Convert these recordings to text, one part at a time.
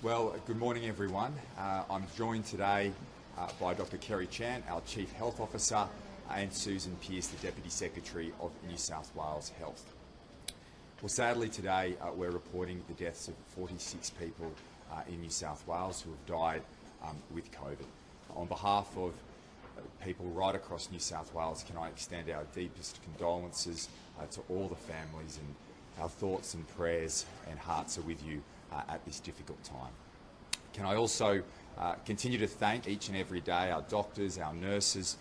Well, good morning, everyone. I'm joined today by Dr. Kerry Chant, our Chief Health Officer, and Susan Pearce, the Deputy Secretary of New South Wales Health. Well, sadly today we're reporting the deaths of 46 people in New South Wales who have died with COVID. On behalf of people right across New South Wales, can I extend our deepest condolences to all the families, and our thoughts and prayers and hearts are with you at this difficult time. Can I also continue to thank each and every day our doctors, our nurses,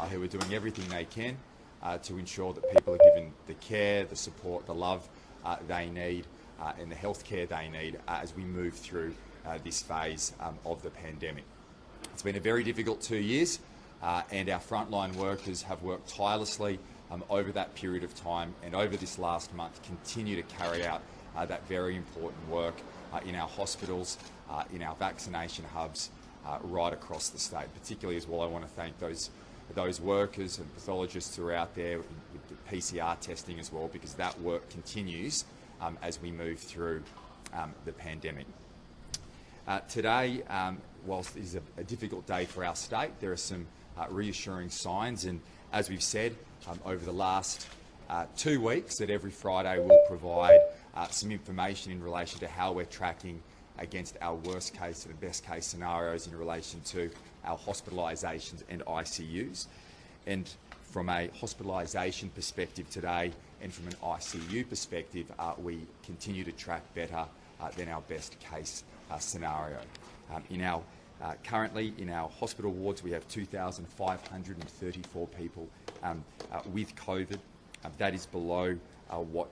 who are doing everything they can to ensure that people are given the care, the support, the love they need and the health care they need as we move through this phase of the pandemic. It's been a very difficult 2 years and our frontline workers have worked tirelessly over that period of time, and over this last month continue to carry out that very important work in our hospitals, in our vaccination hubs right across the state. Particularly as well, I want to thank those workers and pathologists who are out there with the PCR testing as well, because that work continues as we move through the pandemic. Today, whilst it is a difficult day for our state, there are some reassuring signs, and as we've said over the last 2 weeks, that every Friday we'll provide some information in relation to how we're tracking against our worst case and best case scenarios in relation to our hospitalisations and ICUs. And from a hospitalisation perspective today and from an ICU perspective, we continue to track better than our best case scenario. Currently in our hospital wards we have 2,534 people with COVID. That is below what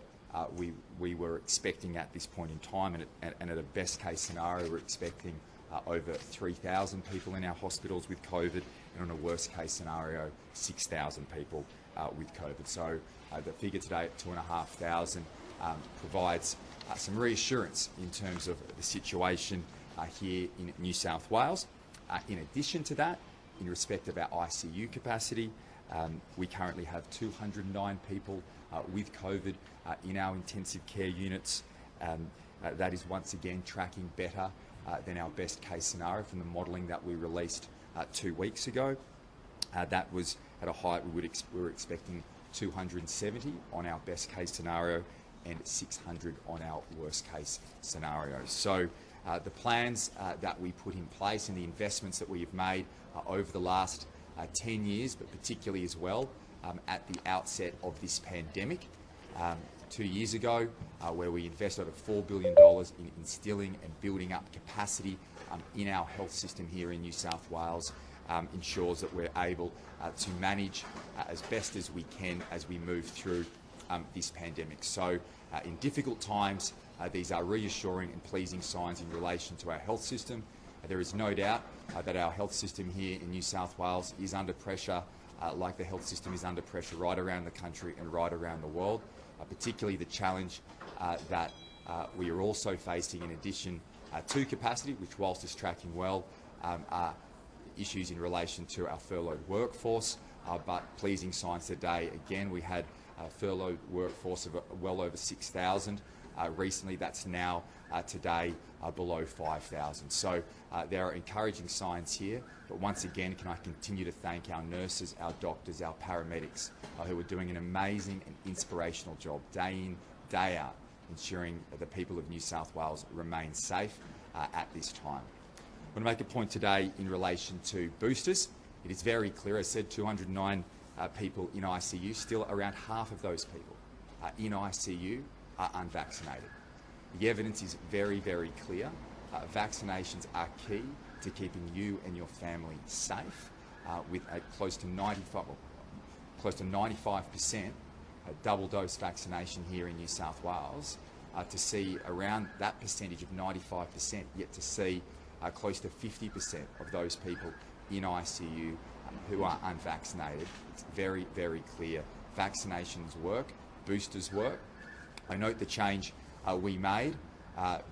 we were expecting at this point in time, and at a best case scenario we're expecting over 3,000 people in our hospitals with COVID, and on a worst case scenario 6,000 people with COVID. So the figure today at 2,500 provides some reassurance in terms of the situation here in New South Wales. In addition to that, in respect of our ICU capacity, we currently have 209 people with COVID in our intensive care units. That is once again tracking better than our best case scenario from the modelling that we released 2 weeks ago. That was at a height we were expecting 270 on our best case scenario and 600 on our worst case scenario. So the plans that we put in place and the investments that we have made over the last 10 years, but particularly as well at the outset of this pandemic 2 years ago, where we invested over $4 billion in instilling and building up capacity in our health system here in New South Wales, ensures that we're able to manage as best as we can as we move through this pandemic. So in difficult times, these are reassuring and pleasing signs in relation to our health system. There is no doubt that our health system here in New South Wales is under pressure, like the health system is under pressure right around the country and right around the world. Particularly the challenge that we are also facing, in addition to capacity, which whilst is tracking well, are issues in relation to our furloughed workforce. But pleasing signs today, again, we had a furloughed workforce of well over 6,000. Recently, that's now today below 5,000. So there are encouraging signs here, but once again, can I continue to thank our nurses, our doctors, our paramedics, who are doing an amazing and inspirational job day in, day out, ensuring that the people of New South Wales remain safe at this time. I want to make a point today in relation to boosters. It is very clear, as I said, 209 people in ICU, still around half of those people in ICU are unvaccinated. The evidence is very, very clear. Vaccinations are key to keeping you and your family safe, with a close to 95% double dose vaccination here in New South Wales. To see around that percentage of 95%, yet to see close to 50% of those people in ICU who are unvaccinated. It's very, very clear. Vaccinations work, boosters work. I note the change we made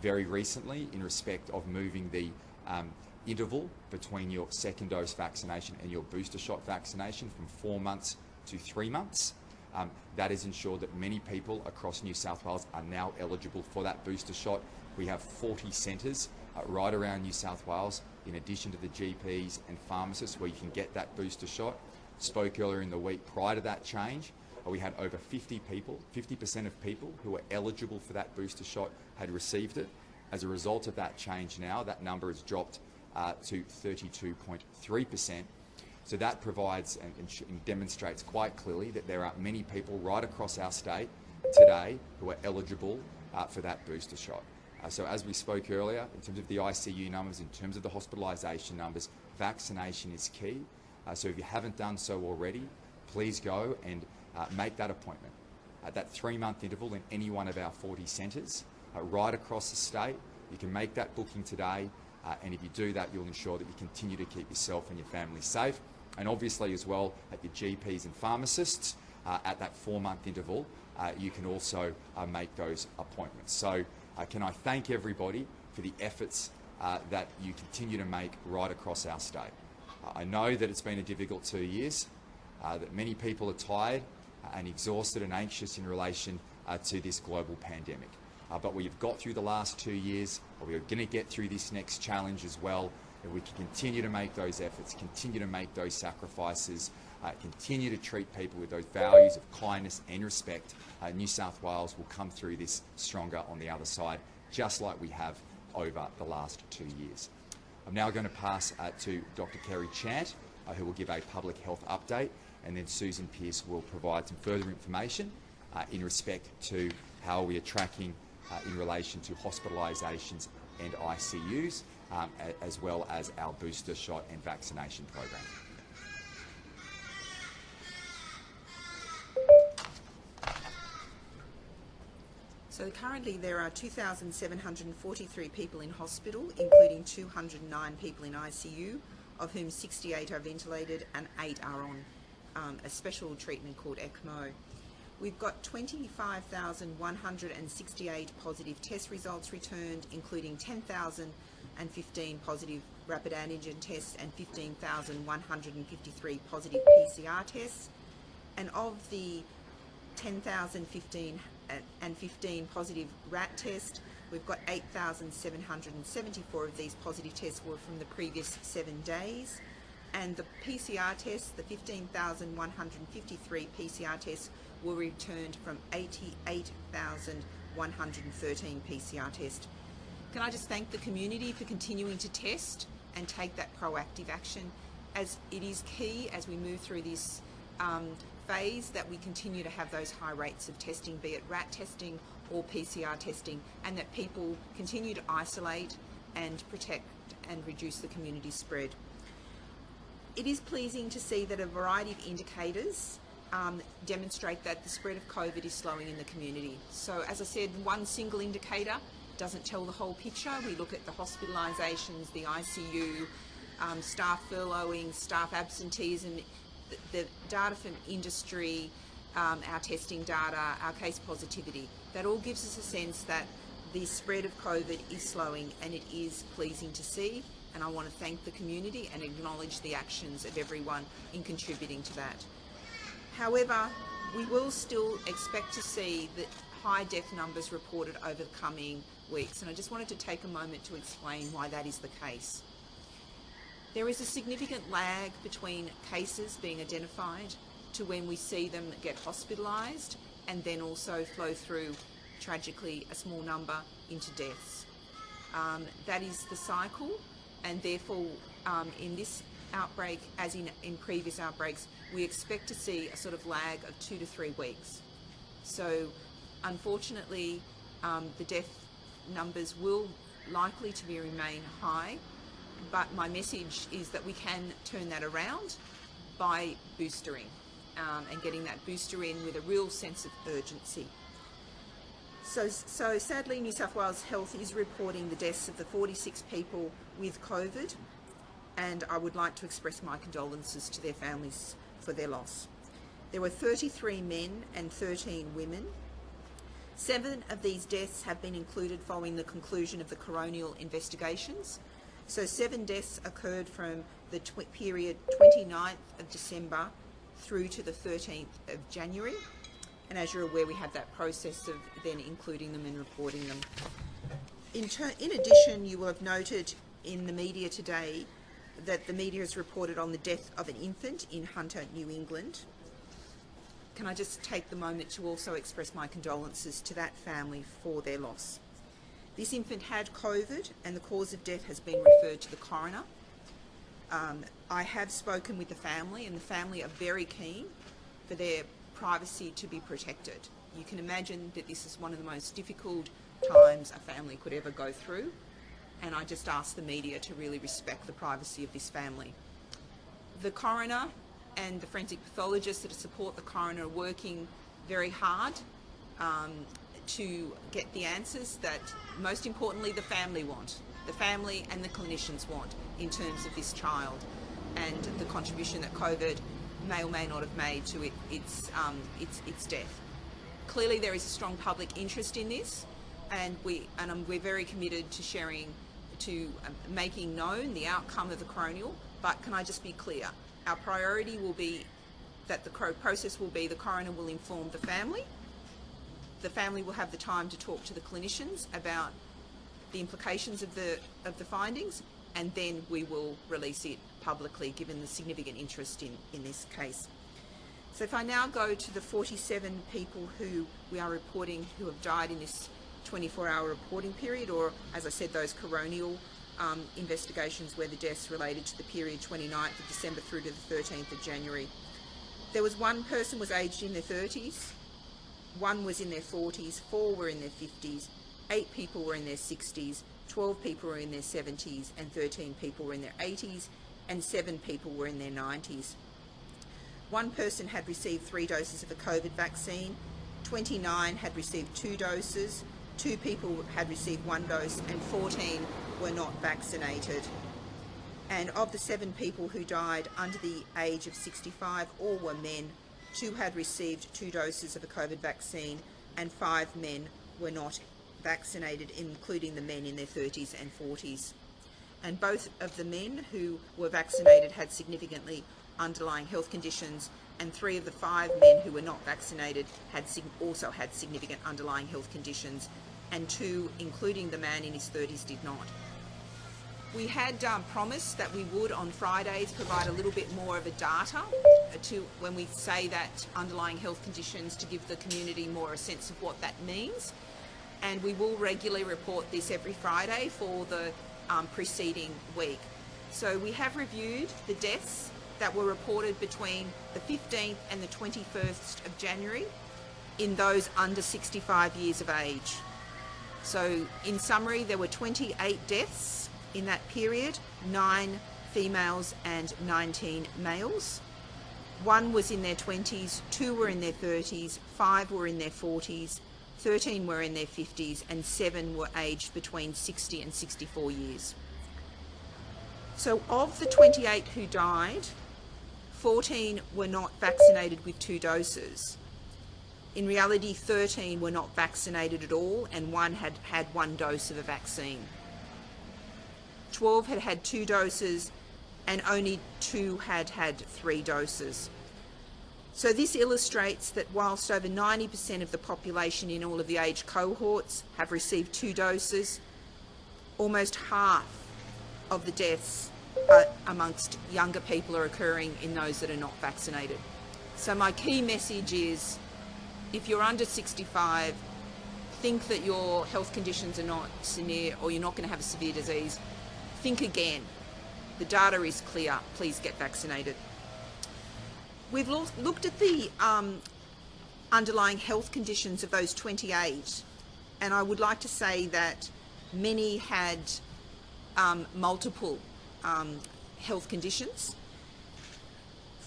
very recently in respect of moving the interval between your second dose vaccination and your booster shot vaccination from 4 months to 3 months. That has ensured that many people across New South Wales are now eligible for that booster shot. We have 40 centres right around New South Wales, in addition to the GPs and pharmacists where you can get that booster shot. Spoke earlier in the week prior to that change. We had over 50% of people who were eligible for that booster shot had received it. As a result of that change now, that number has dropped to 32.3%. So that provides and demonstrates quite clearly that there are many people right across our state today who are eligible for that booster shot. So as we spoke earlier, in terms of the ICU numbers, in terms of the hospitalisation numbers, vaccination is key. So if you haven't done so already, please go and make that appointment at that 3-month interval in any one of our 40 centres right across the state. You can make that booking today, and if you do that, you'll ensure that you continue to keep yourself and your family safe. And obviously as well at your GPs and pharmacists at that 4-month interval, you can also make those appointments. So can I thank everybody for the efforts that you continue to make right across our state. I know that it's been a difficult 2 years, that many people are tired and exhausted and anxious in relation to this global pandemic. But we've got through the last 2 years, we're going to get through this next challenge as well, and we can continue to make those efforts, continue to make those sacrifices, continue to treat people with those values of kindness and respect. New South Wales will come through this stronger on the other side, just like we have over the last 2 years. I'm now going to pass to Dr. Kerry Chant, who will give a public health update, and then Susan Pearce will provide some further information in respect to how we are tracking in relation to hospitalisations and ICUs, as well as our booster shot and vaccination program. So currently there are 2,743 people in hospital, including 209 people in ICU, of whom 68 are ventilated and 8 are on a special treatment called ECMO. We've got 25,168 positive test results returned, including 10,015 positive rapid antigen tests and 15,153 positive PCR tests. And of the 10,015 and 15 positive RAT tests, we've got 8,774 of these positive tests were from the previous 7 days. And the PCR tests, the 15,153 PCR tests, were returned from 88,113 PCR tests. Can I just thank the community for continuing to test and take that proactive action, as it is key as we move through this phase that we continue to have those high rates of testing, be it RAT testing or PCR testing, and that people continue to isolate and protect and reduce the community spread. It is pleasing to see that a variety of indicators demonstrate that the spread of COVID is slowing in the community. So as I said, one single indicator doesn't tell the whole picture. We look at the hospitalisations, the ICU, staff furloughing, staff absenteeism, the data from industry, our testing data, our case positivity. That all gives us a sense that the spread of COVID is slowing, and it is pleasing to see. And I want to thank the community and acknowledge the actions of everyone in contributing to that. However, we will still expect to see the high death numbers reported over the coming weeks, and I just wanted to take a moment to explain why that is the case. There is a significant lag between cases being identified to when we see them get hospitalised, and then also flow through, tragically, a small number into deaths. That is the cycle, and therefore in this outbreak, as in previous outbreaks, we expect to see a sort of lag of 2 to 3 weeks. So unfortunately, the death numbers will likely to remain high, but my message is that we can turn that around by boostering and getting that booster in with a real sense of urgency. So sadly, New South Wales Health is reporting the deaths of the 46 people with COVID, and I would like to express my condolences to their families for their loss. There were 33 men and 13 women. 7 of these deaths have been included following the conclusion of the coronial investigations. So 7 deaths occurred from the period 29th of December through to the 13th of January. And as you're aware, we have that process of then including them and reporting them. In addition, you will have noted in the media today that the media has reported on the death of an infant in Hunter, New England. Can I just take the moment to also express my condolences to that family for their loss. This infant had COVID and the cause of death has been referred to the coroner. I have spoken with the family and the family are very keen for their privacy to be protected. You can imagine that this is one of the most difficult times a family could ever go through, and I just ask the media to really respect the privacy of this family. The coroner and the forensic pathologists that support the coroner are working very hard to get the answers that, most importantly, the family want. The family and the clinicians want in terms of this child and the contribution that COVID may or may not have made to its death. Clearly there is a strong public interest in this, and we're very committed to making known the outcome of the coronial. But can I just be clear? Our priority will be that the process will be the coroner will inform the family. The family will have the time to talk to the clinicians about the implications of the findings, and then we will release it publicly, given the significant interest in this case. So if I now go to the 47 people who we are reporting who have died in this 24-hour reporting period, or as I said, those coronial investigations where the deaths related to the period 29th of December through to the 13th of January. There was one person was aged in their 30s, one was in their 40s, 4 were in their 50s, 8 people were in their 60s, 12 people were in their 70s, and 13 people were in their 80s, and 7 people were in their 90s. One person had received 3 doses of a COVID vaccine, 29 had received 2 doses, 2 people had received 1 dose, and 14 were not vaccinated. And of the 7 people who died under the age of 65, all were men. 2 had received 2 doses of a COVID vaccine, and 5 men were not vaccinated, including the men in their 30s and 40s. And both of the men who were vaccinated had significantly underlying health conditions, and 3 of the 5 men who were not vaccinated also had significant underlying health conditions, and 2, including the man in his 30s, did not. We had promised that we would on Fridays provide a little bit more of a data to when we say that underlying health conditions, to give the community more a sense of what that means, and we will regularly report this every Friday for the preceding week. So we have reviewed the deaths that were reported between the 15th and the 21st of January in those under 65 years of age. So in summary, there were 28 deaths in that period, 9 females and 19 males. 1 was in their 20s, 2 were in their 30s, 5 were in their 40s, 13 were in their 50s, and 7 were aged between 60 and 64 years. So of the 28 who died, 14 were not vaccinated with 2 doses. In reality, 13 were not vaccinated at all, and 1 had had 1 dose of a vaccine. 12 had had 2 doses, and only 2 had had 3 doses. So this illustrates that whilst over 90% of the population in all of the age cohorts have received 2 doses, almost half of the deaths amongst younger people are occurring in those that are not vaccinated. So my key message is, if you're under 65, think that your health conditions are not severe or you're not going to have a severe disease, think again. The data is clear. Please get vaccinated. We've looked at the underlying health conditions of those 28, and I would like to say that many had multiple health conditions.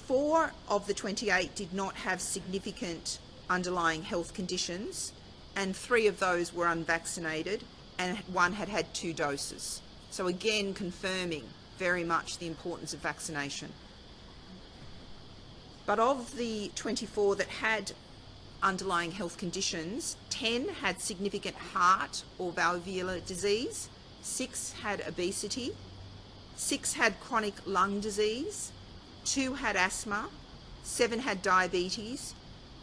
4 of the 28 did not have significant underlying health conditions, and 3 of those were unvaccinated, and 1 had had 2 doses. So again, confirming very much the importance of vaccination. But of the 24 that had underlying health conditions, 10 had significant heart or valvular disease, 6 had obesity, 6 had chronic lung disease, 2 had asthma, 7 had diabetes,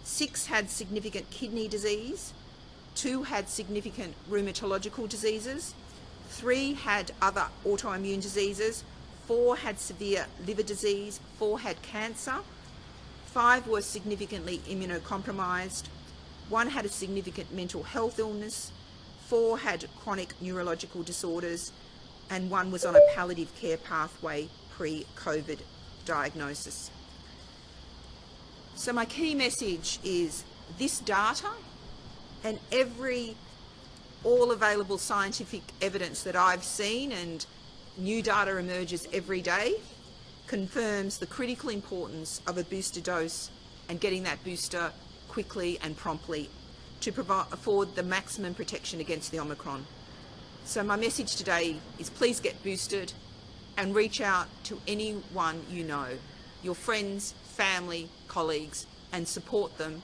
6 had significant kidney disease, 2 had significant rheumatological diseases, 3 had other autoimmune diseases, 4 had severe liver disease, 4 had cancer, 5 were significantly immunocompromised, 1 had a significant mental health illness, 4 had chronic neurological disorders, and 1 was on a palliative care pathway pre-COVID diagnosis. So my key message is this data and all available scientific evidence that I've seen, and new data emerges every day, confirms the critical importance of a booster dose and getting that booster quickly and promptly to afford the maximum protection against the Omicron. So my message today is please get boosted and reach out to anyone you know, your friends, family, colleagues, and support them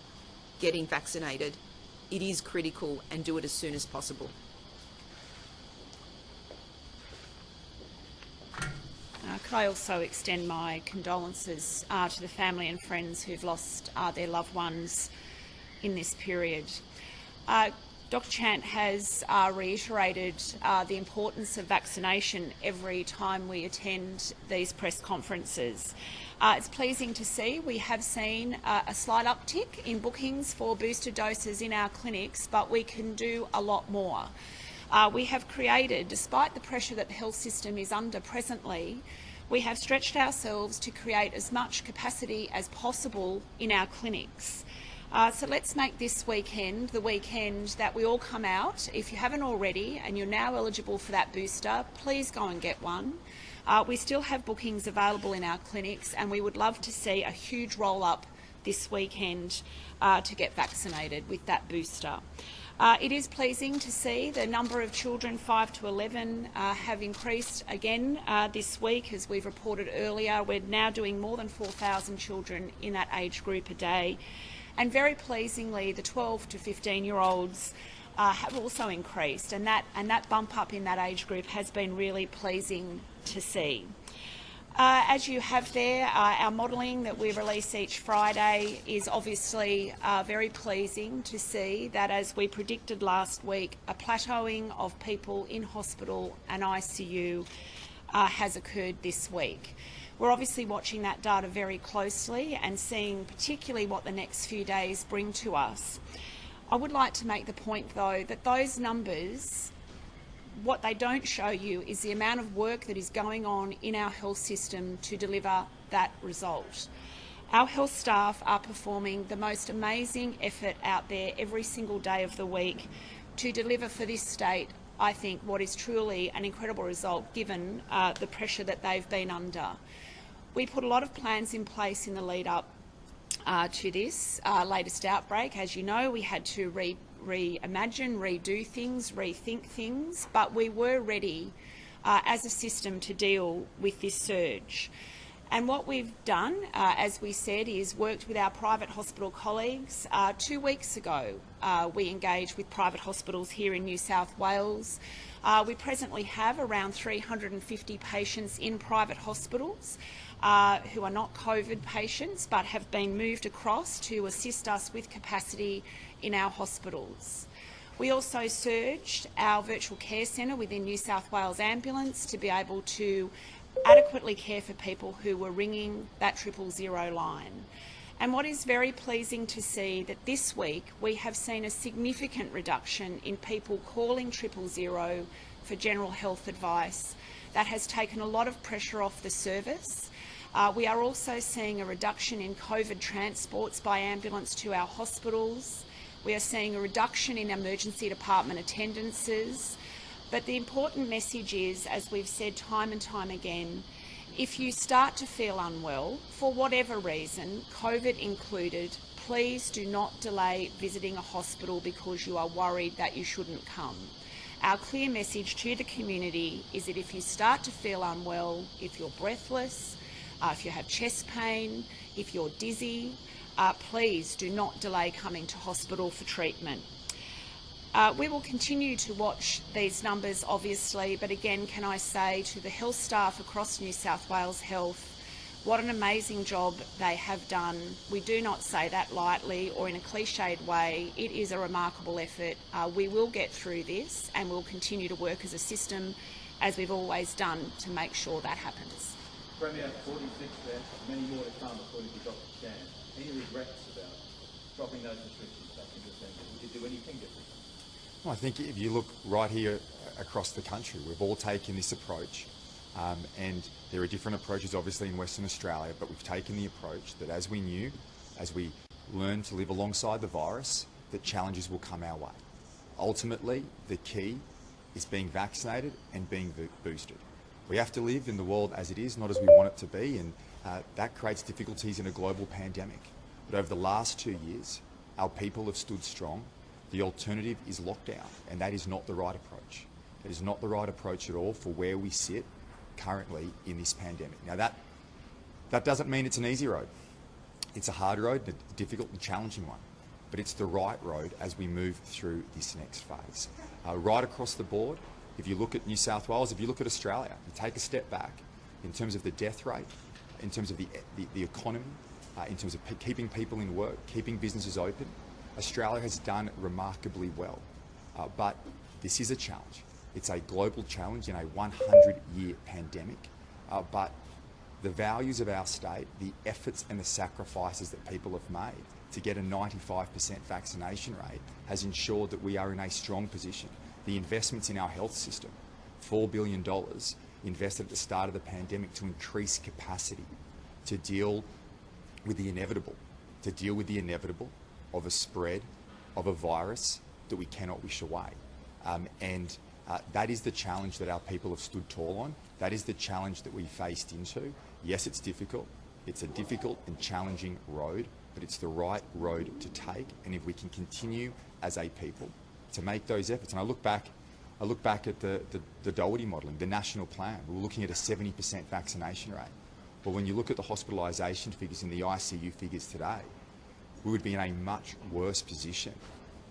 getting vaccinated. It is critical, and do it as soon as possible. Could I also extend my condolences to the family and friends who've lost their loved ones in this period. Dr. Chant has reiterated the importance of vaccination every time we attend these press conferences. It's pleasing to see we have seen a slight uptick in bookings for booster doses in our clinics, but we can do a lot more. We have created, despite the pressure that the health system is under presently, we have stretched ourselves to create as much capacity as possible in our clinics. So let's make this weekend the weekend that we all come out. If you haven't already and you're now eligible for that booster, please go and get one. We still have bookings available in our clinics, and we would love to see a huge roll-up this weekend to get vaccinated with that booster. It is pleasing to see the number of children 5 to 11 have increased again this week. As we've reported earlier, we're now doing more than 4,000 children in that age group a day. And very pleasingly, the 12 to 15-year-olds have also increased, and that bump up in that age group has been really pleasing to see. As you have there, our modelling that we release each Friday is obviously very pleasing to see that, as we predicted last week, a plateauing of people in hospital and ICU has occurred this week. We're obviously watching that data very closely and seeing particularly what the next few days bring to us. I would like to make the point, though, that those numbers, what they don't show you is the amount of work that is going on in our health system to deliver that result. Our health staff are performing the most amazing effort out there every single day of the week to deliver for this state, I think, what is truly an incredible result given the pressure that they've been under. We put a lot of plans in place in the lead up to this latest outbreak. As you know, we had to reimagine, redo things, rethink things, but we were ready as a system to deal with this surge. And what we've done, as we said, is worked with our private hospital colleagues. 2 weeks ago, we engaged with private hospitals here in New South Wales. We presently have around 350 patients in private hospitals who are not COVID patients but have been moved across to assist us with capacity in our hospitals. We also surged our virtual care centre within New South Wales Ambulance to be able to adequately care for people who were ringing that 000 line. And what is very pleasing to see that this week we have seen a significant reduction in people calling 000 for general health advice. That has taken a lot of pressure off the service. We are also seeing a reduction in COVID transports by ambulance to our hospitals. We are seeing a reduction in emergency department attendances. But the important message is, as we've said time and time again, if you start to feel unwell, for whatever reason, COVID included, please do not delay visiting a hospital because you are worried that you shouldn't come. Our clear message to the community is that if you start to feel unwell, if you're breathless, if you have chest pain, if you're dizzy, please do not delay coming to hospital for treatment. We will continue to watch these numbers, obviously, but again, can I say to the health staff across New South Wales Health, What an amazing job they have done. We do not say that lightly or in a cliched way. It is a remarkable effort. We will get through this and we'll continue to work as a system, as we've always done, to make sure that happens. Premier, 46 there, many more to come according to Dr. Chant. Any regrets about dropping those restrictions back in December? Would you do anything different? Well, I think if you look right here across the country, we've all taken this approach. And there are different approaches obviously in Western Australia, but we've taken the approach that as we knew, as we learn to live alongside the virus, that challenges will come our way. Ultimately, the key is being vaccinated and being boosted. We have to live in the world as it is, not as we want it to be, and that creates difficulties in a global pandemic. But over the last 2 years, our people have stood strong. The alternative is lockdown, and that is not the right approach. It is not the right approach at all for where we sit currently in this pandemic. Now that doesn't mean it's an easy road. It's a hard road, a difficult and challenging one, but it's the right road as we move through this next phase. Right across the board, if you look at New South Wales, if you look at Australia, you take a step back in terms of the death rate, in terms of the economy, in terms of keeping people in work, keeping businesses open, Australia has done remarkably well. But this is a challenge. It's a global challenge in a 100-year pandemic, but the values of our state, the efforts and the sacrifices that people have made to get a 95% vaccination rate has ensured that we are in a strong position. The investments in our health system, $4 billion invested at the start of the pandemic to increase capacity, to deal with the inevitable, of a spread of a virus that we cannot wish away. That is the challenge that our people have stood tall on. That is the challenge that we faced into. Yes, it's difficult. It's a difficult and challenging road, but it's the right road to take. And if we can continue as a people to make those efforts, and I look back at the Doherty modelling, the national plan. We were looking at a 70% vaccination rate. But when you look at the hospitalisation figures and the ICU figures today, we would be in a much worse position,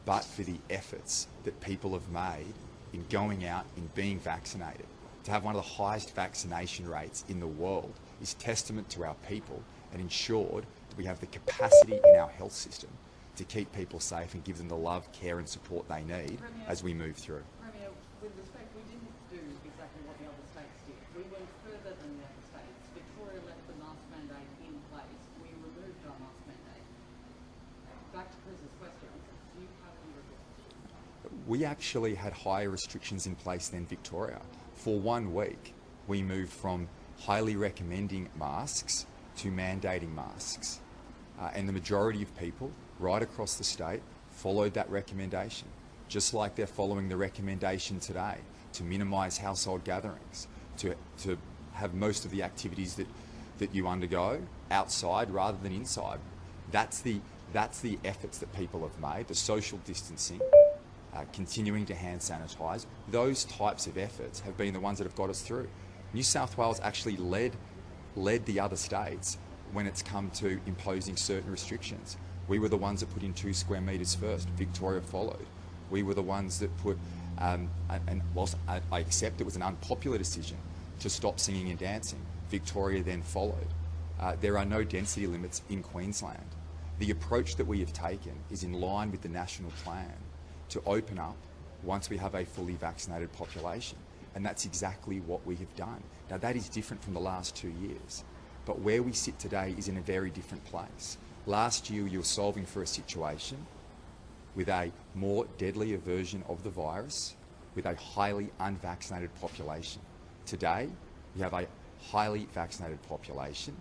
but for the efforts that people have made in going out and being vaccinated. To have one of the highest vaccination rates in the world is testament to our people and ensured that we have the capacity in our health system to keep people safe and give them the love, care and support they need as we move through. Premier, with respect, we didn't do exactly what the other states did. We went further than the other states. Victoria left the mask mandate in place. We removed our mask mandate. Back to Chris's question, do you have any regrets? We actually had higher restrictions in place than Victoria. For 1 week, we moved from highly recommending masks to mandating masks. And the majority of people right across the state followed that recommendation, just like they're following the recommendation today to minimise household gatherings, to have most of the activities that you undergo outside rather than inside. That's the efforts that people have made, the social distancing, continuing to hand sanitise. Those types of efforts have been the ones that have got us through. New South Wales actually led the other states when it's come to imposing certain restrictions. We were the ones that put in 2 square metres first. Victoria followed. We were the ones that put, and whilst I accept it was an unpopular decision to stop singing and dancing, Victoria then followed. There are no density limits in Queensland. The approach that we have taken is in line with the national plan to open up once we have a fully vaccinated population. And that's exactly what we have done. Now that is different from the last 2 years, but where we sit today is in a very different place. Last year you were solving for a situation with a more deadlier version of the virus, with a highly unvaccinated population. Today we have a highly vaccinated population,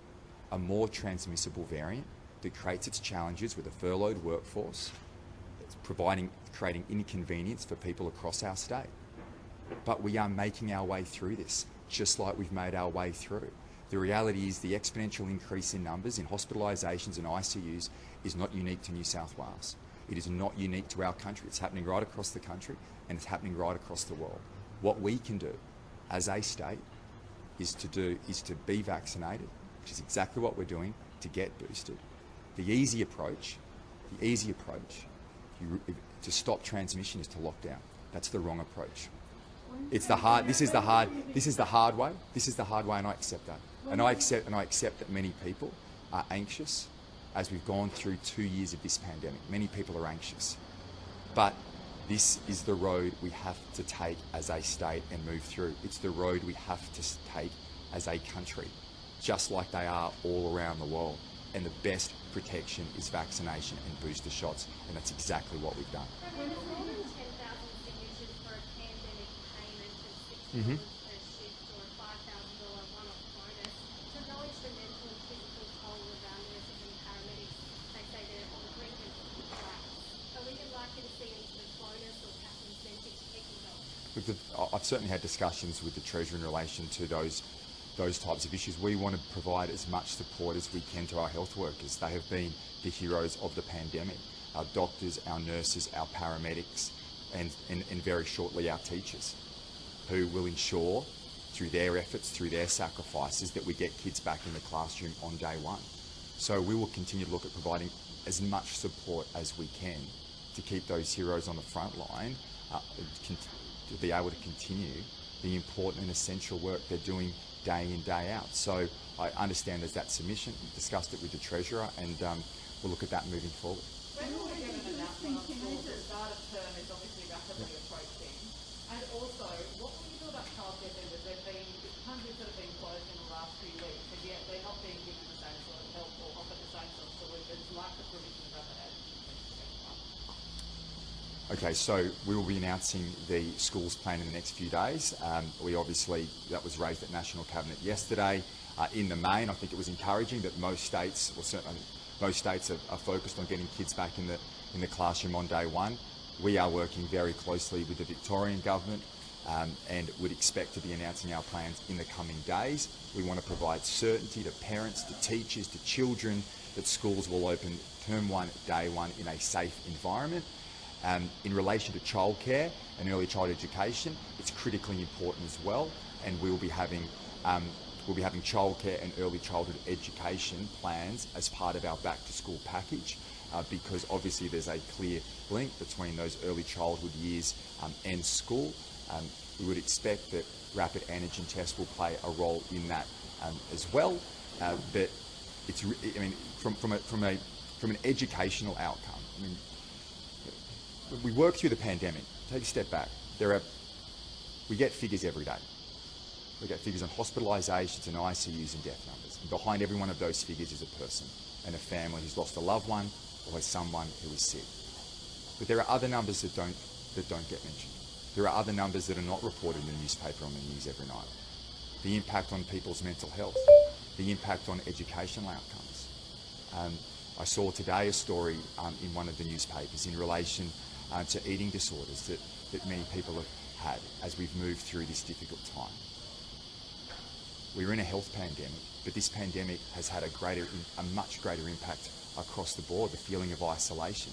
a more transmissible variant that creates its challenges with a furloughed workforce, creating inconvenience for people across our state. But we are making our way through this, just like we've made our way through. The reality is the exponential increase in numbers in hospitalisations and ICUs is not unique to New South Wales. It is not unique to our country. It's happening right across the country and it's happening right across the world. What we can do as a state is to be vaccinated, which is exactly what we're doing, to get boosted. The easy approach to stop transmission is to lock down. That's the wrong approach. It's the hard. This is the hard. This is the hard way. This is the hard way, and I accept that. And I accept that many people are anxious as we've gone through 2 years of this pandemic. Many people are anxious, but this is the road we have to take as a state and move through. It's the road we have to take as a country, just like they are all around the world. And the best protection is vaccination and booster shots, and that's exactly what we've done. There was more than 10,000 signatures for a pandemic payment of $6 per shift or a $5,000 one-off bonus to acknowledge the mental and physical toll of our nurses and paramedics. They say they're on the brink of collapse. Are we likely to see any sort of bonus or cap incentive to keep them going? I've certainly had discussions with the Treasurer in relation to those types of issues. We want to provide as much support as we can to our health workers. They have been the heroes of the pandemic. Our doctors, our nurses, our paramedics, and very shortly our teachers, who will ensure through their efforts, through their sacrifices, that we get kids back in the classroom on day one. So we will continue to look at providing as much support as we can to keep those heroes on the front line, to be able to continue the important and essential work they're doing day in, day out. So I understand there's that submission. We've discussed it with the Treasurer, and we'll look at that moving forward. When will we get an announcement on schools? The start of term is obviously rapidly approaching. And also, what will you do about childcare centres? There've been hundreds that have been closed in the last few weeks, and yet they're not being given the same sort of help or offered the same sort of solutions like the provision of rapid antigen tests. Okay, so we will be announcing the schools plan in the next few days. That was raised at National Cabinet yesterday. In the main, I think it was encouraging that most states, well, certainly most states are focused on getting kids back in the classroom on day one. We are working very closely with the Victorian government and would expect to be announcing our plans in the coming days. We want to provide certainty to parents, to teachers, to children that schools will open term one, day one in a safe environment. In relation to childcare and early childhood education, it's critically important as well, and we'll be having childcare and early childhood education plans as part of our back-to-school package, because obviously there's a clear link between those early childhood years and school. We would expect that rapid antigen tests will play a role in that as well, but it's, I mean, from an educational outcome, I mean, we work through the pandemic. Take a step back. We get figures every day. We get figures on hospitalisations and ICUs and death numbers. And behind every one of those figures is a person and a family who's lost a loved one or has someone who is sick. But there are other numbers that don't get mentioned. There are other numbers that are not reported in the newspaper on the news every night. The impact on people's mental health, the impact on educational outcomes. I saw today a story in one of the newspapers in relation to eating disorders that many people have had as we've moved through this difficult time. We're in a health pandemic, but this pandemic has had a much greater impact across the board. The feeling of isolation,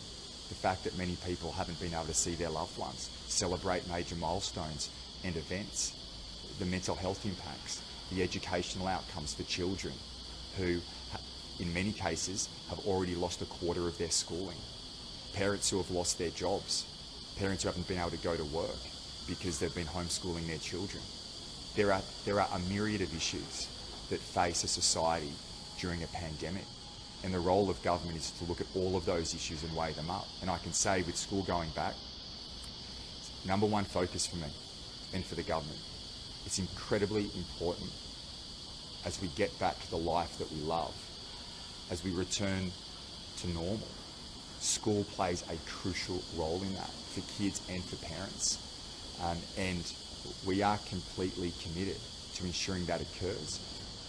the fact that many people haven't been able to see their loved ones, celebrate major milestones and events, the mental health impacts, the educational outcomes for children who, in many cases, have already lost a quarter of their schooling. Parents who have lost their jobs, parents who haven't been able to go to work because they've been homeschooling their children. There are a myriad of issues that face a society during a pandemic, and the role of government is to look at all of those issues and weigh them up. And I can say with school going back, number one focus for me and for the government, it's incredibly important as we get back to the life that we love, as we return to normal. School plays a crucial role in that for kids and for parents. And we are completely committed to ensuring that occurs,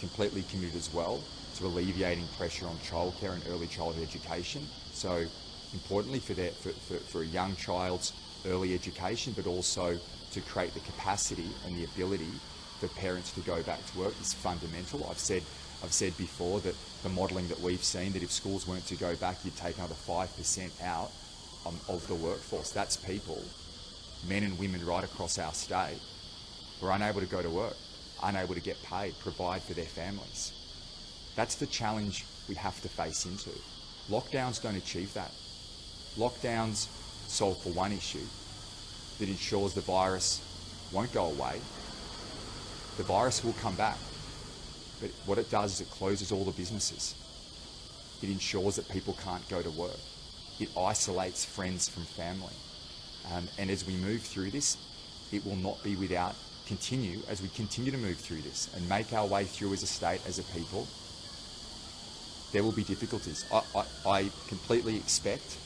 completely committed as well to alleviating pressure on childcare and early childhood education. So importantly for a young child's early education, but also to create the capacity and the ability for parents to go back to work is fundamental. I've said before that the modelling that we've seen, that if schools weren't to go back, you'd take another 5% out of the workforce. That's people, men and women right across our state, who are unable to go to work, unable to get paid, provide for their families. That's the challenge we have to face into. Lockdowns don't achieve that. Lockdowns solve for one issue, that ensures the virus won't go away. The virus will come back. But what it does is it closes all the businesses. It ensures that people can't go to work. It isolates friends from family. And as we move through this, it will not be without as we continue to move through this and make our way through as a state, as a people, there will be difficulties. I completely expect,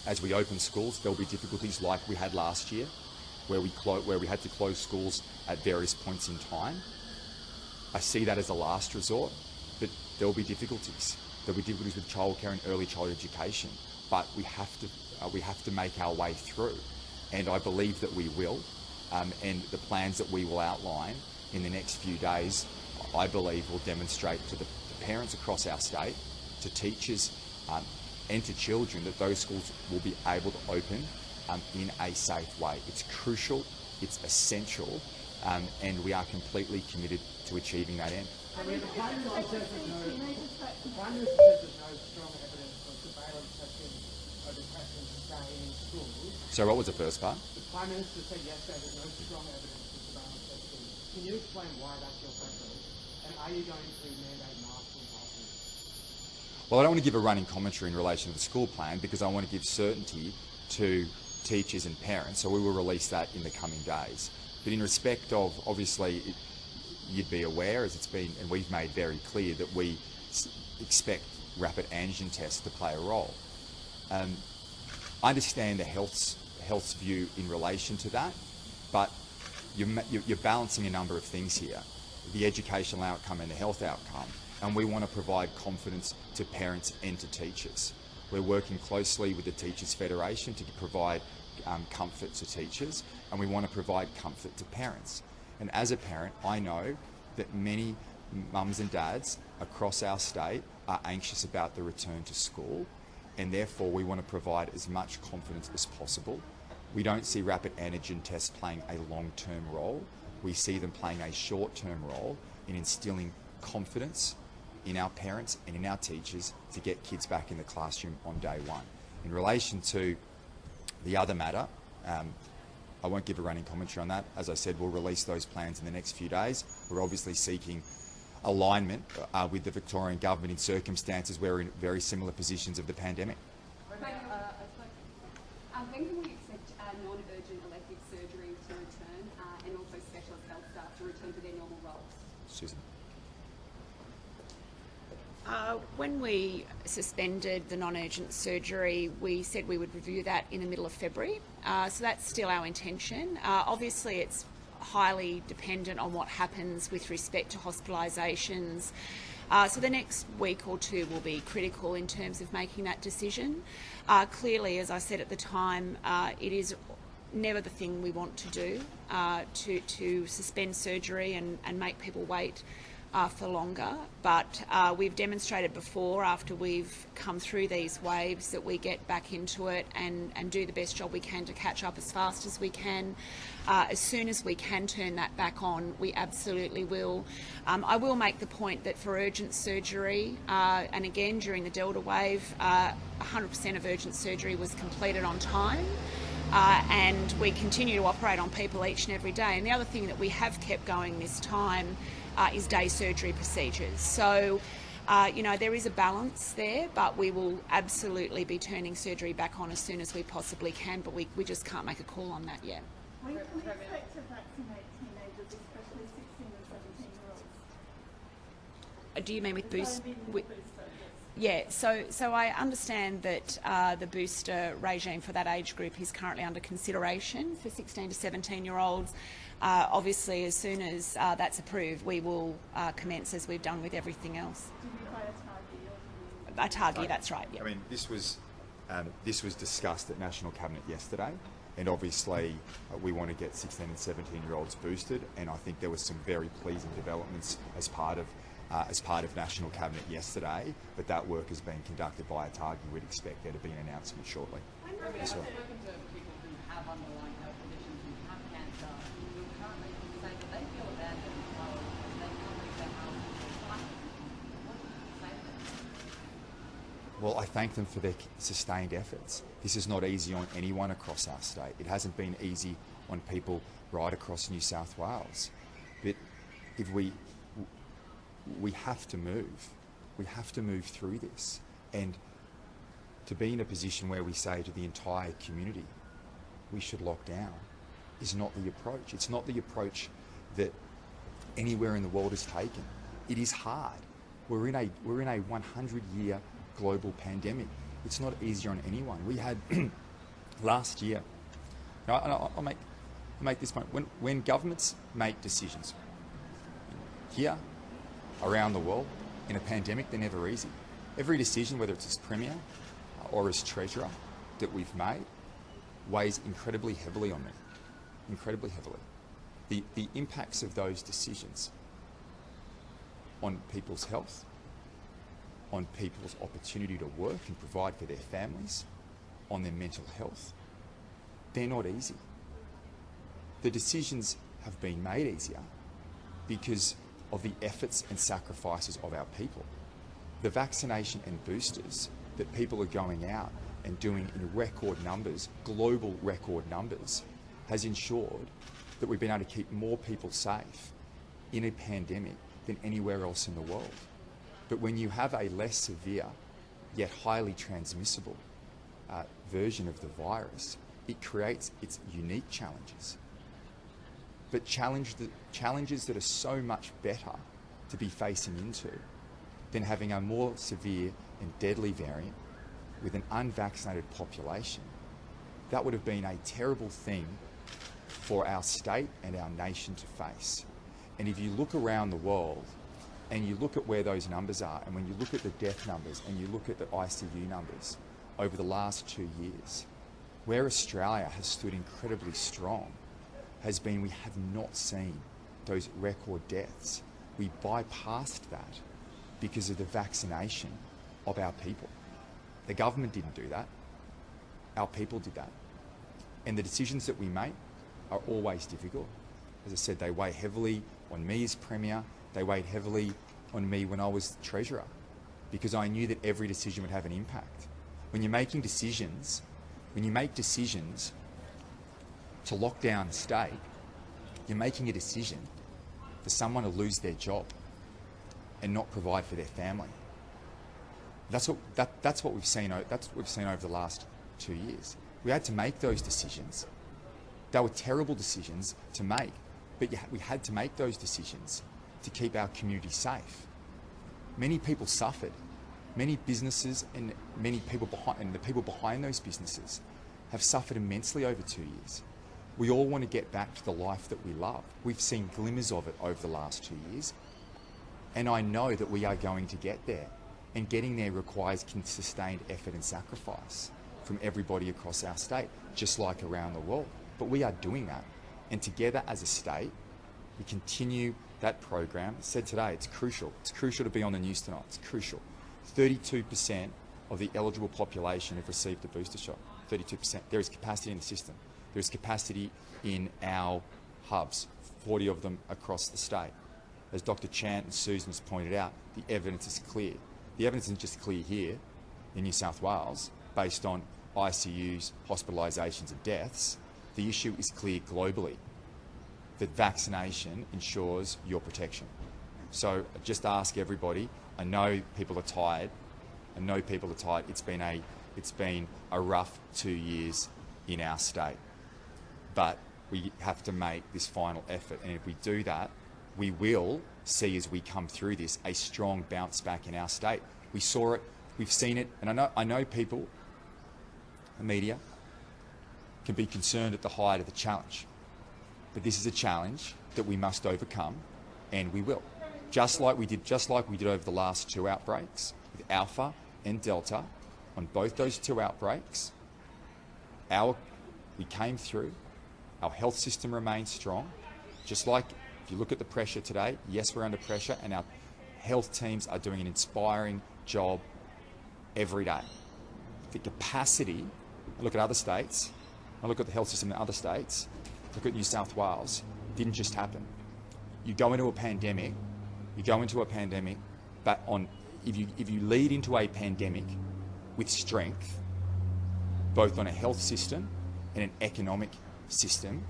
as we open schools, there will be difficulties like we had last year, where we had to close schools at various points in time. I see that as a last resort, but there will be difficulties. There will be difficulties with childcare and early childhood education, but we have to make our way through, and I believe that we will. And the plans that we will outline in the next few days, I believe, will demonstrate to the parents across our state, to teachers and to children, that those schools will be able to open in a safe way. It's crucial, it's essential, and we are completely committed to achieving that end. The Prime Minister says there's no strong evidence for surveillance testing over testing to stay in schools. So what was the first part? The Prime Minister said yesterday there's no strong evidence for surveillance testing. Can you explain why that's your preference? And are you going to mandate masks in classrooms? Well, I don't want to give a running commentary in relation to the school plan because I want to give certainty to teachers and parents, so we will release that in the coming days. But in respect of, obviously, you'd be aware, as it's been, and we've made very clear, that we expect rapid antigen tests to play a role. I understand the health's view in relation to that, but you're balancing a number of things here, the educational outcome and the health outcome, and we want to provide confidence to parents and to teachers. We're working closely with the Teachers Federation to provide comfort to teachers, and we want to provide comfort to parents. And as a parent, I know that many mums and dads across our state are anxious about the return to school, and therefore we want to provide as much confidence as possible. We don't see rapid antigen tests playing a long-term role. We see them playing a short-term role in instilling confidence in our parents and in our teachers to get kids back in the classroom on day one. In relation to the other matter, I won't give a running commentary on that. As I said, we'll release those plans in the next few days. We're obviously seeking alignment with the Victorian government in circumstances where we're in very similar positions of the pandemic. When can we expect non-urgent elective surgery to return and also specialist health staff to return to their normal roles? Susan. When we suspended the non-urgent surgery, we said we would review that in the middle of February. So that's still our intention. Obviously, it's highly dependent on what happens with respect to hospitalisations. So the next week or two will be critical in terms of making that decision. Clearly, as I said at the time, it is never the thing we want to do, to suspend surgery and make people wait for longer, but we've demonstrated before, after we've come through these waves, that we get back into it and do the best job we can to catch up as fast as we can. As soon as we can turn that back on, we absolutely will. I will make the point that for urgent surgery, and again during the Delta wave, 100% of urgent surgery was completed on time. And we continue to operate on people each and every day. And the other thing that we have kept going this time is day surgery procedures. So, there is a balance there, but we will absolutely be turning surgery back on as soon as we possibly can, but we just can't make a call on that yet. When can we expect to vaccinate teenagers, especially 16 and 17-year-olds? Do you mean with boost? Booster, yes. Yeah, so I understand that the booster regime for that age group is currently under consideration for 16 to 17-year-olds. Obviously, as soon as that's approved, we will commence as we've done with everything else. Do we buy a target? A target, that's right. Yeah. I mean, this was discussed at National Cabinet yesterday, and obviously we want to get 16 and 17-year-olds boosted, and I think there was some very pleasing developments as part of National Cabinet yesterday, but that work is being conducted by a target. We'd expect there to be an announcement shortly. Yes, well. Spoken to people who have underlying health conditions, who have cancer, who currently say that they feel abandoned as well, they can't leave their houses or cycling. What do you say to them? Well, I thank them for their sustained efforts. This is not easy on anyone across our state. It hasn't been easy on people right across New South Wales. But if we have to move. We have to move through this. And to be in a position where we say to the entire community, we should lock down, is not the approach. It's not the approach that anywhere in the world has taken. It is hard. We're in a 100-year global pandemic. It's not easier on anyone. We had last year. I'll make this point. When governments make decisions here, around the world, in a pandemic, they're never easy. Every decision, whether it's as Premier or as Treasurer, that we've made weighs incredibly heavily on me. Incredibly heavily. The impacts of those decisions on people's health, on people's opportunity to work and provide for their families, on their mental health, they're not easy. The decisions have been made easier because of the efforts and sacrifices of our people. The vaccination and boosters that people are going out and doing in record numbers, global record numbers, has ensured that we've been able to keep more people safe in a pandemic than anywhere else in the world. But when you have a less severe yet highly transmissible version of the virus, it creates its unique challenges. But challenges that are so much better to be facing into than having a more severe and deadly variant with an unvaccinated population. That would have been a terrible thing for our state and our nation to face. And if you look around the world and you look at where those numbers are, and when you look at the death numbers and you look at the ICU numbers over the last 2 years, where Australia has stood incredibly strong has been we have not seen those record deaths. We bypassed that because of the vaccination of our people. The government didn't do that. Our people did that. And the decisions that we make are always difficult. As I said, they weigh heavily on me as Premier. They weighed heavily on me when I was Treasurer, because I knew that every decision would have an impact. When you're making decisions, when you make decisions to lock down a state, you're making a decision for someone to lose their job and not provide for their family. That's what we've seen. That's what we've seen over the last 2 years. We had to make those decisions. They were terrible decisions to make, but we had to make those decisions to keep our community safe. Many people suffered. Many businesses and many people the people behind those businesses have suffered immensely over 2 years. We all want to get back to the life that we love. We've seen glimmers of it over the last 2 years, and I know that we are going to get there. And getting there requires sustained effort and sacrifice from everybody across our state, just like around the world. But we are doing that. And together as a state, we continue that program. I said today, it's crucial. It's crucial to be on the news tonight. It's crucial. 32% of the eligible population have received the booster shot. 32%. There is capacity in the system. There is capacity in our hubs, 40 of them across the state. As Dr. Chant and Susan has pointed out, the evidence is clear. The evidence isn't just clear here in New South Wales based on ICUs, hospitalisations and deaths. The issue is clear globally, that vaccination ensures your protection. So just ask everybody. I know people are tired. It's been a rough 2 years in our state. But we have to make this final effort. And if we do that, we will see as we come through this a strong bounce back in our state. We saw it, we've seen it, and I know people, the media, can be concerned at the height of the challenge. But this is a challenge that we must overcome, and we will. Just like we did over the last 2 outbreaks with Alpha and Delta. On both those 2 outbreaks, we came through. Our health system remains strong. Just like if you look at the pressure today, yes, we're under pressure, and our health teams are doing an inspiring job every day. The capacity, I look at other states, I look at the health system in other states, look at New South Wales, didn't just happen. You go into a pandemic, but if you lead into a pandemic with strength, both on a health system and an economic system,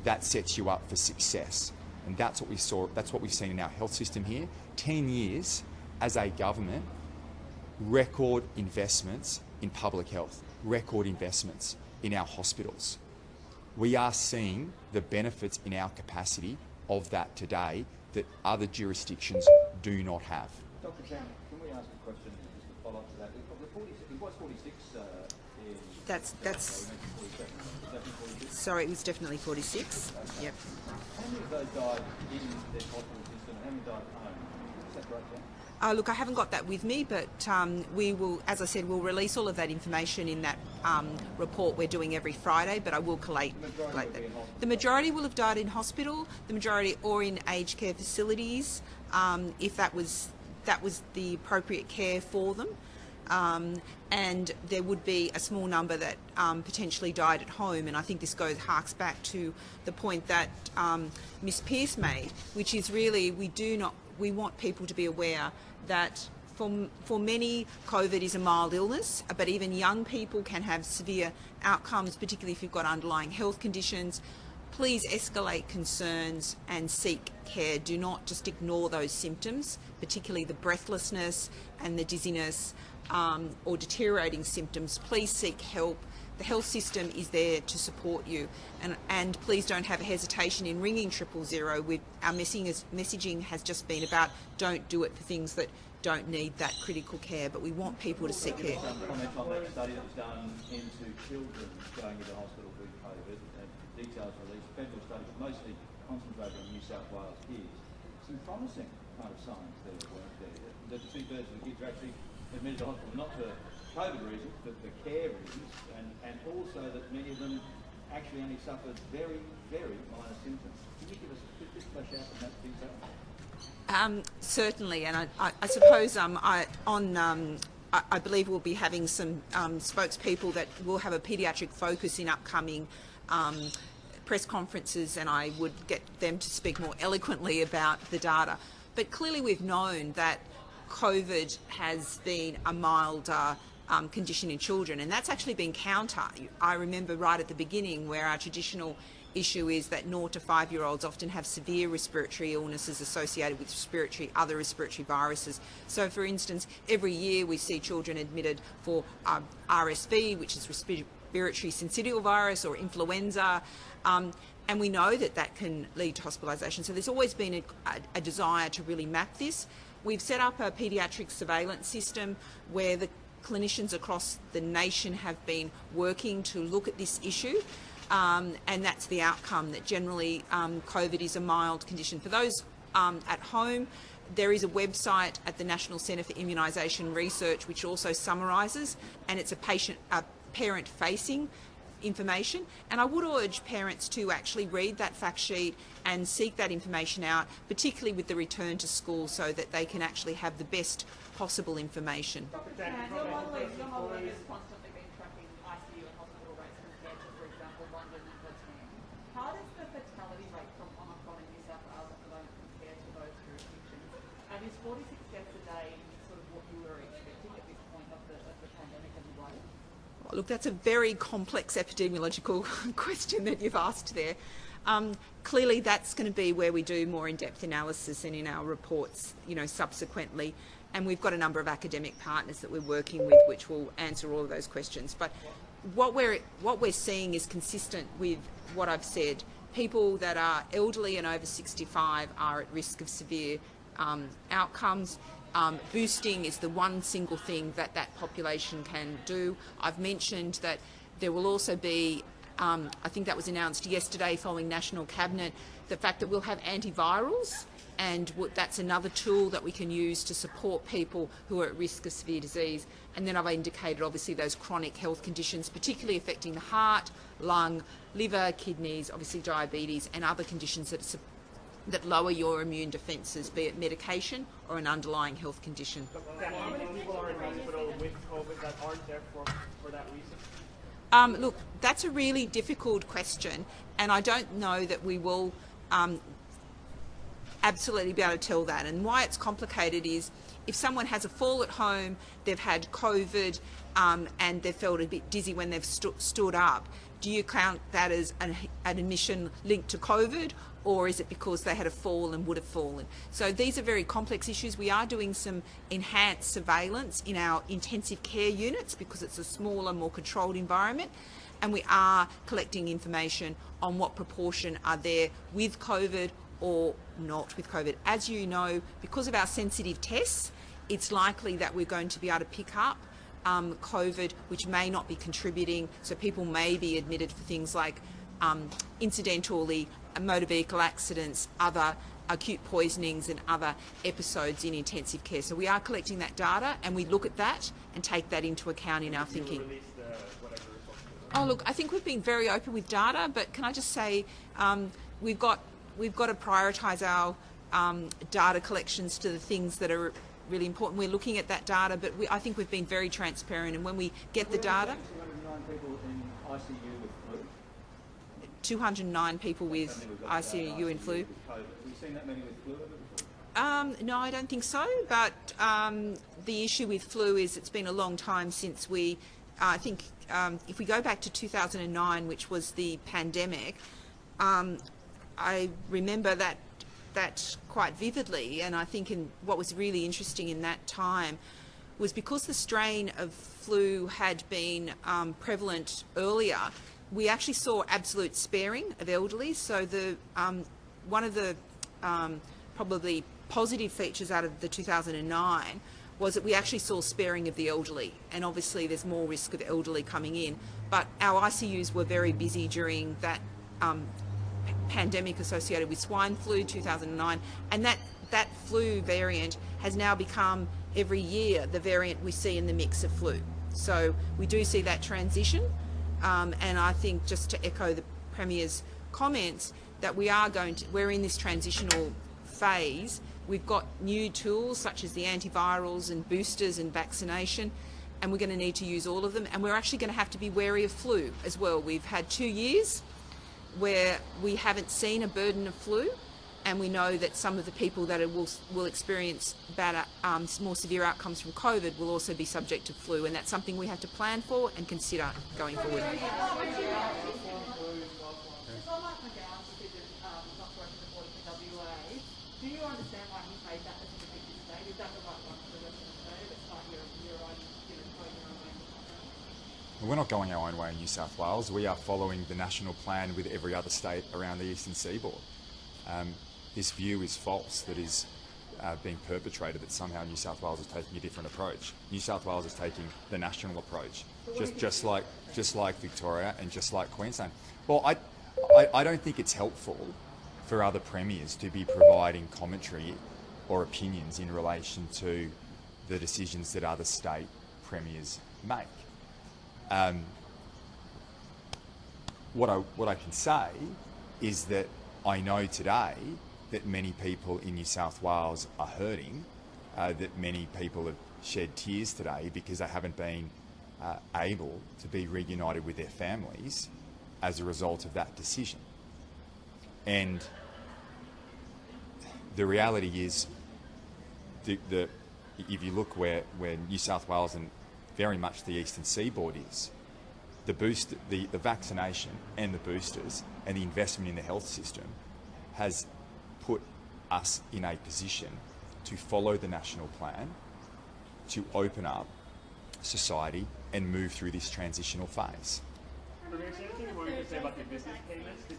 that sets you up for success. And that's what we saw. That's what we've seen in our health system here. 10 years as a government, record investments in public health, record investments in our hospitals. We are seeing the benefits in our capacity of that today that other jurisdictions do not have. Dr. Chant, can we ask a question just to follow up to that? It was 46 in... That's sorry, it was definitely 46. Yep. How many of those died in their hospital system and how many died at home? Is that correct, Chant? Look, I haven't got that with me, but we will, as I said, we'll release all of that information in that report we're doing every Friday, but I will collate that. The majority will have died in hospital, the majority or in aged care facilities, if that was the appropriate care for them. And there would be a small number that potentially died at home, and I think this harks back to the point that Ms. Pearce made, which is really we want people to be aware that for many, COVID is a mild illness, but even young people can have severe outcomes, particularly if you've got underlying health conditions. Please escalate concerns and seek care. Do not just ignore those symptoms, particularly the breathlessness and the dizziness or deteriorating symptoms. Please seek help. The health system is there to support you, and please don't have a hesitation in ringing 000. Our messaging has just been about don't do it for things that don't need that critical care, but we want people to seek care. Comment on that study that was done into children going into hospital with COVID, and details released, federal study, but mostly concentrated on New South Wales kids. Some promising kind of signs there, weren't there? The 2/3 of the kids are actually admitted to hospital, not for COVID reasons, but for care reasons, and also that many of them actually only suffered very, very minor symptoms. Can you give us a bit flesh out on that detail? Certainly, and I suppose I believe we'll be having some spokespeople that will have a paediatric focus in upcoming press conferences, and I would get them to speak more eloquently about the data. But clearly we've known that COVID has been a milder condition in children, and that's actually been counter. I remember right at the beginning where our traditional issue is that 0 to 5-year-olds often have severe respiratory illnesses associated with other respiratory viruses. So, for instance, every year we see children admitted for RSV, which is respiratory syncytial virus, or influenza, and we know that that can lead to hospitalisation. So there's always been a desire to really map this. We've set up a paediatric surveillance system where the clinicians across the nation have been working to look at this issue. And that's the outcome, that generally COVID is a mild condition. For those at home, there is a website at the National Centre for Immunisation Research which also summarises, and it's a parent-facing information. And I would urge parents to actually read that fact sheet and seek that information out, particularly with the return to school, so that they can actually have the best possible information. Your modelling has constantly been tracking ICU and hospital rates compared to, for example, London and Bhutan. How does the fatality rate from Omicron in New South Wales at the moment compare to those jurisdictions? And is 46 deaths a day sort of what you were expecting at this point of the pandemic as well? Look, that's a very complex epidemiological question that you've asked there. Clearly, that's going to be where we do more in-depth analysis and in our reports, subsequently. And we've got a number of academic partners that we're working with, which will answer all of those questions. But what we're seeing is consistent with what I've said. People that are elderly and over 65 are at risk of severe outcomes. Boosting is the one single thing that population can do. I've mentioned that there will also be, I think that was announced yesterday following National Cabinet, the fact that we'll have antivirals, and that's another tool that we can use to support people who are at risk of severe disease. And then I've indicated obviously those chronic health conditions, particularly affecting the heart, lung, liver, kidneys, obviously diabetes, and other conditions that lower your immune defences, be it medication or an underlying health condition. How many people are in hospital with COVID that aren't there for that reason? Look, that's a really difficult question, and I don't know that we will absolutely be able to tell that. And why it's complicated is if someone has a fall at home, they've had COVID, and they've felt a bit dizzy when they've stood up, do you count that as an admission linked to COVID, or is it because they had a fall and would have fallen? So these are very complex issues. We are doing some enhanced surveillance in our intensive care units because it's a smaller, more controlled environment, and we are collecting information on what proportion are there with COVID or not with COVID. As you know, because of our sensitive tests, it's likely that we're going to be able to pick up COVID, which may not be contributing, so people may be admitted for things like incidentally motor vehicle accidents, other acute poisonings and other episodes in intensive care. So we are collecting that data, and we look at that and take that into account in our thinking. Oh look, I think we've been very open with data, but can I just say we've got to prioritise our data collections to the things that are really important. We're looking at that data, but I think we've been very transparent, and when we get the data... 209 people in ICU with flu. 209 people with ICU and flu. Have you seen that many with flu before? No, I don't think so, but the issue with flu is it's been a long time since we... I think if we go back to 2009, which was the pandemic, I remember that quite vividly, and I think what was really interesting in that time was because the strain of flu had been prevalent earlier, we actually saw absolute sparing of elderly. So one of the probably positive features out of the 2009 was that we actually saw sparing of the elderly, and obviously there's more risk of elderly coming in, but our ICUs were very busy during that pandemic associated with swine flu 2009, and that flu variant has now become every year the variant we see in the mix of flu. So we do see that transition, and I think, just to echo the Premier's comments, that we're in this transitional phase. We've got new tools such as the antivirals and boosters and vaccination, and we're going to need to use all of them, and we're actually going to have to be wary of flu as well. We've had 2 years where we haven't seen a burden of flu, and we know that some of the people that will experience more severe outcomes from COVID will also be subject to flu, and that's something we have to plan for and consider going forward. Do you understand why he made that as a particular state? Is that the right one for the rest of Australia? It's not your own, going your own way? We're not going our own way in New South Wales. We are following the national plan with every other state around the eastern seaboard. This view is false that is being perpetrated, that somehow New South Wales is taking a different approach. New South Wales is taking the national approach, just like Victoria and just like Queensland. Well, I don't think it's helpful for other premiers to be providing commentary or opinions in relation to the decisions that other state premiers make. What I can say is that I know today that many people in New South Wales are hurting, that many people have shed tears today because they haven't been able to be reunited with their families as a result of that decision. And the reality is, if you look where New South Wales and very much the eastern seaboard is, the vaccination and the boosters and the investment in the health system has put us in a position to follow the national plan, to open up society and move through this transitional phase. Is there anything you wanted to say about the business payments? Did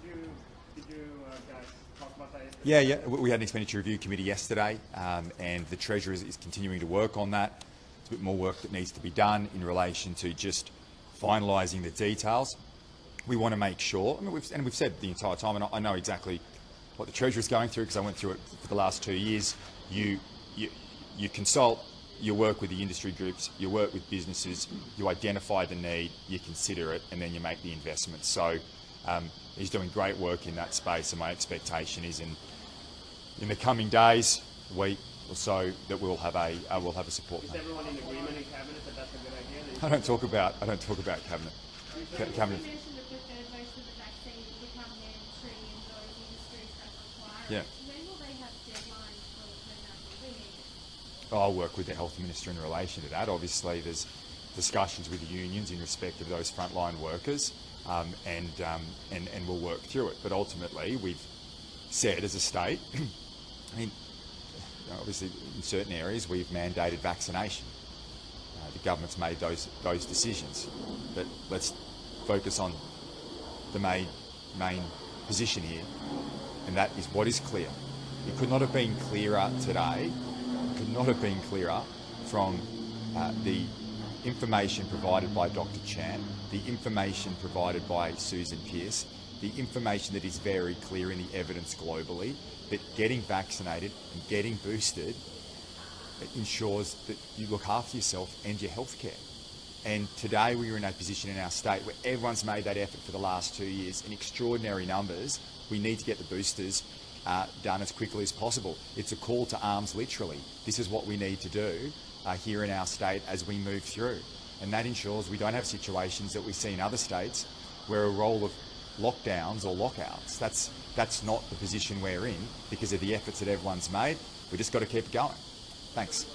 you guys talk about that? Yeah. We had an expenditure review committee yesterday, and the Treasurer is continuing to work on that. There's a bit more work that needs to be done in relation to just finalising the details. We want to make sure, we've said the entire time, and I know exactly what the Treasurer is going through because I went through it for the last 2 years. You consult, you work with the industry groups, you work with businesses, you identify the need, you consider it, and then you make the investment. So he's doing great work in that space, and my expectation is in the coming days, week or so, that we'll have a support plan. Is everyone in agreement in cabinet that that's a good idea? I don't talk about cabinet. Cabinet. You mentioned that most of the vaccine will be coming in through those industries that require Yeah. it. When will they have deadlines for when that will be? I'll work with the Health Minister in relation to that. Obviously, there's discussions with the unions in respect of those frontline workers, and we'll work through it. But ultimately, we've said as a state, I mean, obviously in certain areas we've mandated vaccination. The government's made those decisions, but let's focus on the main position here, and that is what is clear. It could not have been clearer today. It could not have been clearer from the information provided by Dr. Chant, the information provided by Susan Pearce, the information that is very clear in the evidence globally, that getting vaccinated and getting boosted ensures that you look after yourself and your health care. And today we are in a position in our state where everyone's made that effort for the last 2 years in extraordinary numbers. We need to get the boosters done as quickly as possible. It's a call to arms, literally. This is what we need to do here in our state as we move through. And that ensures we don't have situations that we see in other states where a roll of lockdowns or lockouts. That's not the position we're in because of the efforts that everyone's made. We just got to keep going. Thanks.